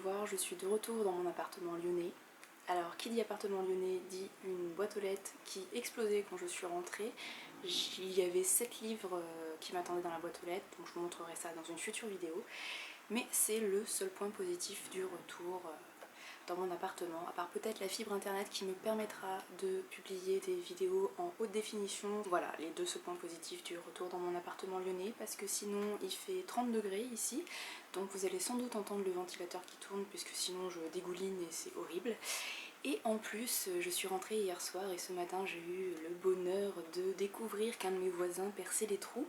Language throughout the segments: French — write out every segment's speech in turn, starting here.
voir, je suis de retour dans mon appartement lyonnais. Alors qui dit appartement lyonnais dit une boîte aux lettres qui explosait quand je suis rentrée. Il y avait 7 livres qui m'attendaient dans la boîte aux lettres, donc je vous montrerai ça dans une future vidéo. Mais c'est le seul point positif du retour dans mon appartement, à part peut-être la fibre internet qui me permettra de publier des vidéos en haute définition. Voilà, les deux seuls points positifs du retour dans mon appartement lyonnais, parce que sinon il fait 30 degrés ici, donc vous allez sans doute entendre le ventilateur qui tourne, puisque sinon je dégouline et c'est horrible. Et en plus, je suis rentrée hier soir et ce matin j'ai eu le bonheur de découvrir qu'un de mes voisins perçait les trous.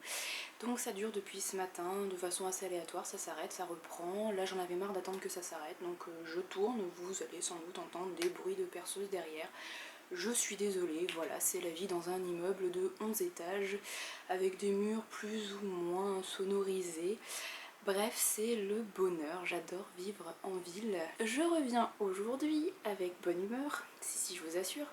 Donc ça dure depuis ce matin de façon assez aléatoire, ça s'arrête, ça reprend. Là j'en avais marre d'attendre que ça s'arrête, donc je tourne, vous allez sans doute entendre des bruits de perceuse derrière. Je suis désolée, voilà, c'est la vie dans un immeuble de 11 étages avec des murs plus ou moins sonorisés. Bref, c'est le bonheur, j'adore vivre en ville. Je reviens aujourd'hui avec bonne humeur, si je vous assure,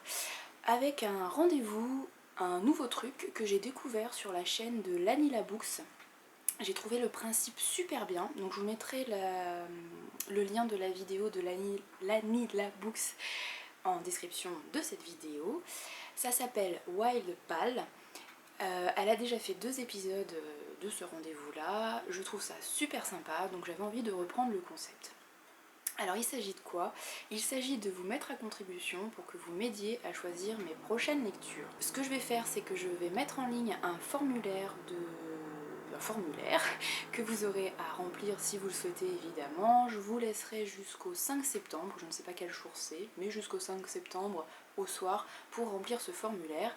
avec un rendez-vous, un nouveau truc que j'ai découvert sur la chaîne de Lanila Books. J'ai trouvé le principe super bien, donc je vous mettrai le lien de la vidéo de Lanila Books en description de cette vidéo. Ça s'appelle Wild Pal. Elle a déjà fait 2 épisodes de ce rendez-vous là, je trouve ça super sympa, donc j'avais envie de reprendre le concept. Alors il s'agit de quoi? Il s'agit de vous mettre à contribution pour que vous m'aidiez à choisir mes prochaines lectures. Ce que je vais faire, c'est que je vais mettre en ligne un formulaire que vous aurez à remplir si vous le souhaitez évidemment. Je vous laisserai jusqu'au 5 septembre, je ne sais pas quel jour c'est, mais jusqu'au 5 septembre au soir pour remplir ce formulaire.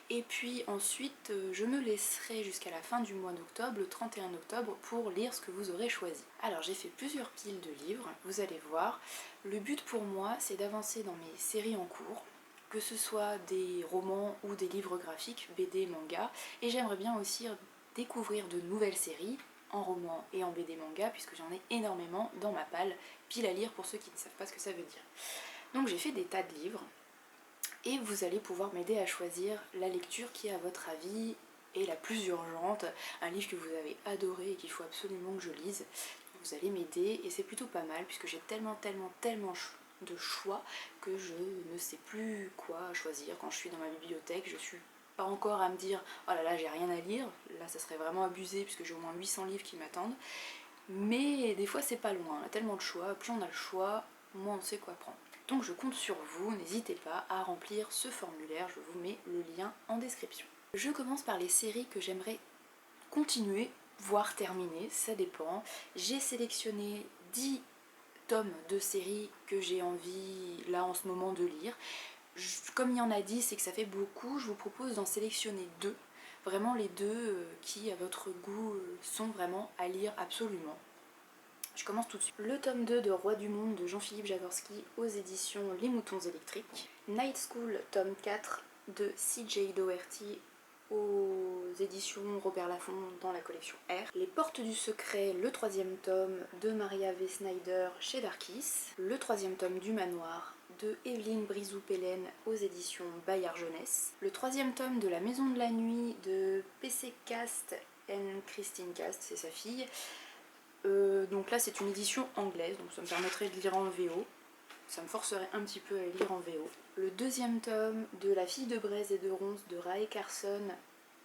Et puis ensuite je me laisserai jusqu'à la fin du mois d'octobre, le 31 octobre, pour lire ce que vous aurez choisi. Alors j'ai fait plusieurs piles de livres, vous allez voir. Le but pour moi c'est d'avancer dans mes séries en cours, que ce soit des romans ou des livres graphiques, BD, manga, et j'aimerais bien aussi découvrir de nouvelles séries en roman et en BD manga, puisque j'en ai énormément dans ma pile à lire pour ceux qui ne savent pas ce que ça veut dire. Donc j'ai fait des tas de livres et vous allez pouvoir m'aider à choisir la lecture qui à votre avis est la plus urgente, un livre que vous avez adoré et qu'il faut absolument que je lise. Vous allez m'aider et c'est plutôt pas mal puisque j'ai tellement de choix que je ne sais plus quoi choisir. Quand je suis dans ma bibliothèque, je suis pas encore à me dire oh là là j'ai rien à lire, là ça serait vraiment abusé puisque j'ai au moins 800 livres qui m'attendent, mais des fois c'est pas loin, on a tellement de choix, plus on a le choix, moins on sait quoi prendre. Donc je compte sur vous, n'hésitez pas à remplir ce formulaire, je vous mets le lien en description. Je commence par les séries que j'aimerais continuer, voire terminer, ça dépend. J'ai sélectionné 10 tomes de séries que j'ai envie là en ce moment de lire. Comme il y en a 10 et que ça fait beaucoup, je vous propose d'en sélectionner 2. Vraiment les 2 qui à votre goût sont vraiment à lire absolument. Je commence tout de suite. Le tome 2 de Roi du Monde de Jean-Philippe Jaworski aux éditions Les Moutons Électriques. Night School tome 4 de C.J. Doherty aux éditions Robert Laffont dans la collection R. Les Portes du Secret, le 3e tome de Maria V. Snyder chez Darkis. Le 3e tome du Manoir de Evelyne Brizou-Pellen aux éditions Bayard Jeunesse. Le 3e tome de La Maison de la Nuit de P.C. Cast et Christine Cast, c'est sa fille. Donc là c'est une édition anglaise, donc ça me permettrait de lire en VO. Ça me forcerait un petit peu à lire en VO. Le 2e tome de La Fille de Braise et de Ronce de Rae Carson,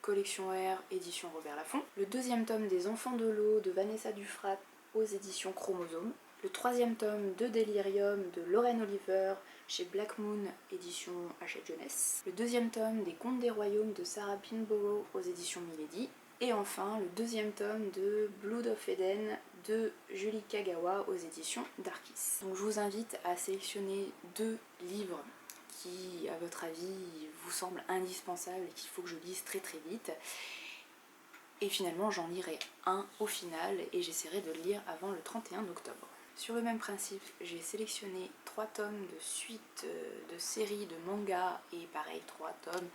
collection R, édition Robert Laffont. Le 2e tome des Enfants de l'eau de Vanessa Dufrat aux éditions Chromosome. Le 3e tome de Delirium de Lorraine Oliver chez Black Moon, édition Hachette Jeunesse. Le 2e tome des Contes des Royaumes de Sarah Pinborough aux éditions Milady. Et enfin le 2e tome de Blood of Eden de Julie Kagawa aux éditions Darkis. Donc je vous invite à sélectionner 2 livres qui, à votre avis, vous semblent indispensables et qu'il faut que je lise très très vite. Et finalement j'en lirai un au final et j'essaierai de le lire avant le 31 octobre. Sur le même principe, j'ai sélectionné 3 tomes de suite de séries de manga et pareil 3 tomes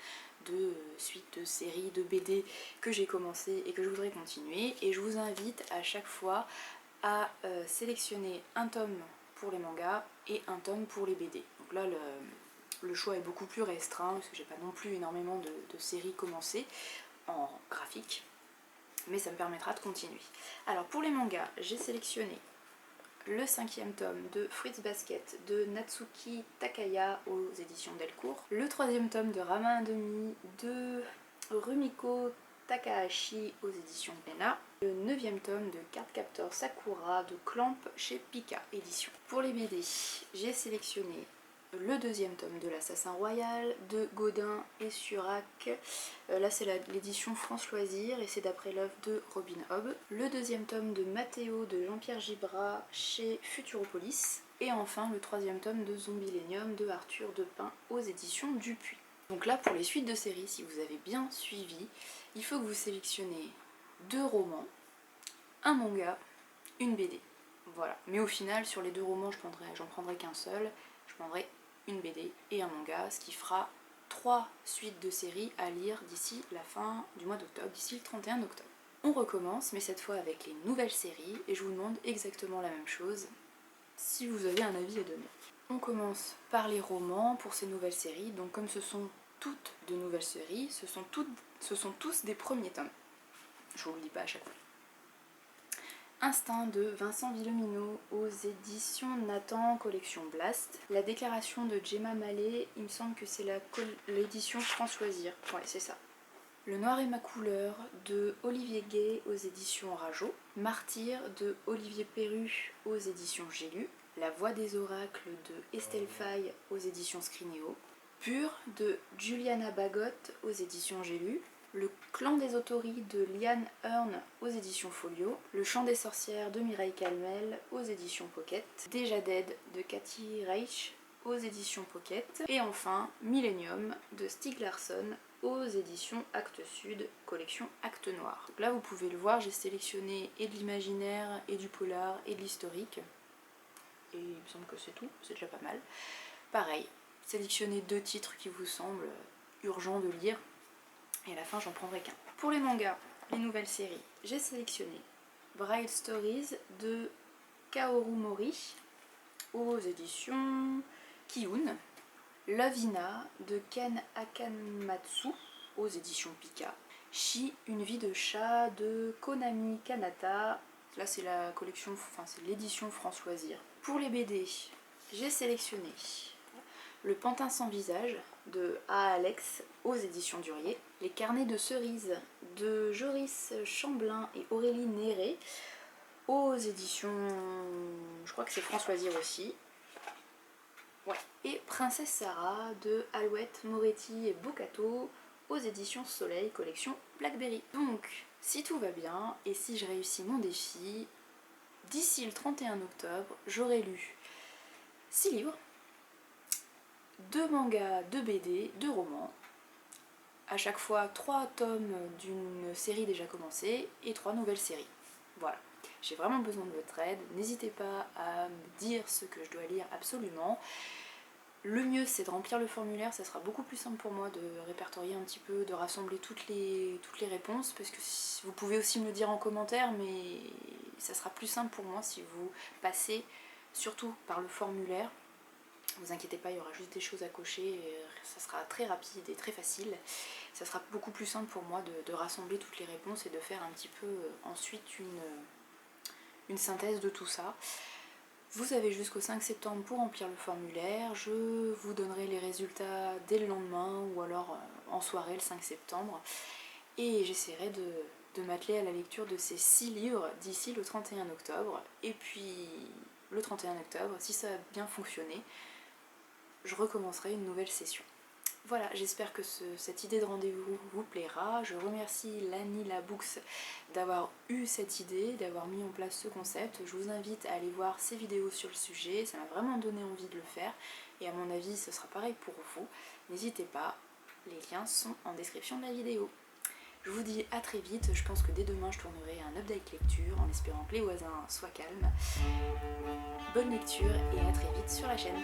de suite de séries de BD que j'ai commencé et que je voudrais continuer. Et je vous invite à chaque fois à sélectionner un tome pour les mangas et un tome pour les BD. Donc là le choix est beaucoup plus restreint parce que j'ai pas non plus énormément de séries commencées en graphique, mais ça me permettra de continuer. Alors pour les mangas, j'ai sélectionné le 5e tome de Fruits Basket de Natsuki Takaya aux éditions Delcourt, le 3e tome de Rama 1/2 de Rumiko Takahashi aux éditions Glénat, le 9e tome de Cardcaptor Sakura de Clamp chez Pika Éditions. Pour les BD, j'ai sélectionné le 2e tome de l'Assassin Royal de Gaudin et Surac. Là c'est l'édition France Loisirs et c'est d'après l'œuvre de Robin Hobb. Le 2e tome de Mathéo de Jean-Pierre Gibrat chez Futuropolis. Et enfin le 3e tome de Zombilenium de Arthur Depin aux éditions Dupuis. Donc là pour les suites de séries, si vous avez bien suivi, il faut que vous sélectionnez 2 romans, un manga, une BD. Voilà. Mais au final sur les 2 romans j'en prendrai qu'un seul. Je prendrai une BD et un manga, ce qui fera 3 suites de séries à lire d'ici la fin du mois d'octobre, d'ici le 31 octobre. On recommence, mais cette fois avec les nouvelles séries, et je vous demande exactement la même chose, si vous avez un avis à donner. On commence par les romans pour ces nouvelles séries, donc comme ce sont toutes de nouvelles séries, ce sont tous des premiers tomes. Je vous le dis pas à chaque fois. Instinct de Vincent Villomino aux éditions Nathan, collection Blast. La déclaration de Gemma Mallet, il me semble que c'est l'édition France Loisirs. Ouais, c'est ça. Le Noir est ma couleur de Olivier Gay aux éditions Rajo. Martyr de Olivier Perru aux éditions J'ai lu. La Voix des oracles de Estelle Faye aux éditions Scrinéo. Pur de Juliana Bagot aux éditions J'ai lu. Le Clan des Autories de Liane Hearn aux éditions Folio, Le Chant des sorcières de Mireille Calmel aux éditions Pocket, Déjà Dead de Cathy Reich aux éditions Pocket, et enfin Millennium de Stieg Larsson aux éditions Actes Sud, collection Actes Noir. Donc là vous pouvez le voir, j'ai sélectionné et de l'imaginaire, et du polar, et de l'historique, et il me semble que c'est tout, c'est déjà pas mal. Pareil, sélectionnez 2 titres qui vous semblent urgents de lire, et à la fin j'en prendrai qu'un. Pour les mangas, les nouvelles séries, j'ai sélectionné Bride Stories de Kaoru Mori aux éditions Kiun, Lovina de Ken Akamatsu aux éditions Pika, Shi, une vie de chat de Konami Kanata, là c'est la collection, enfin c'est l'édition France Loisirs. Pour les BD, j'ai sélectionné Le Pantin sans visage de A. Alex aux éditions Durier, Les carnets de cerises de Joris Chamblin et Aurélie Néré aux éditions, je crois que c'est France Loisirs aussi. Ouais. Et Princesse Sarah de Alouette Moretti et Bocato aux éditions Soleil, collection Blackberry. Donc, si tout va bien et si je réussis mon défi, d'ici le 31 octobre, j'aurai lu 6 livres, 2 mangas, 2 BD, 2 romans, à chaque fois 3 tomes d'une série déjà commencée et 3 nouvelles séries. Voilà, j'ai vraiment besoin de votre aide, n'hésitez pas à me dire ce que je dois lire absolument. Le mieux c'est de remplir le formulaire, ça sera beaucoup plus simple pour moi de répertorier un petit peu, de rassembler toutes les réponses, parce que vous pouvez aussi me le dire en commentaire, mais ça sera plus simple pour moi si vous passez surtout par le formulaire. Ne vous inquiétez pas, il y aura juste des choses à cocher, et ça sera très rapide et très facile. Ça sera beaucoup plus simple pour moi de rassembler toutes les réponses et de faire un petit peu ensuite une synthèse de tout ça. Vous avez jusqu'au 5 septembre pour remplir le formulaire, je vous donnerai les résultats dès le lendemain ou alors en soirée le 5 septembre. Et j'essaierai de m'atteler à la lecture de ces 6 livres d'ici le 31 octobre. Et puis le 31 octobre, si ça a bien fonctionné, je recommencerai une nouvelle session. Voilà, j'espère que cette idée de rendez-vous vous plaira. Je remercie Lanila Books d'avoir eu cette idée, d'avoir mis en place ce concept. Je vous invite à aller voir ses vidéos sur le sujet, ça m'a vraiment donné envie de le faire. Et à mon avis, ce sera pareil pour vous. N'hésitez pas, les liens sont en description de la vidéo. Je vous dis à très vite, je pense que dès demain je tournerai un update lecture en espérant que les voisins soient calmes. Bonne lecture et à très vite sur la chaîne.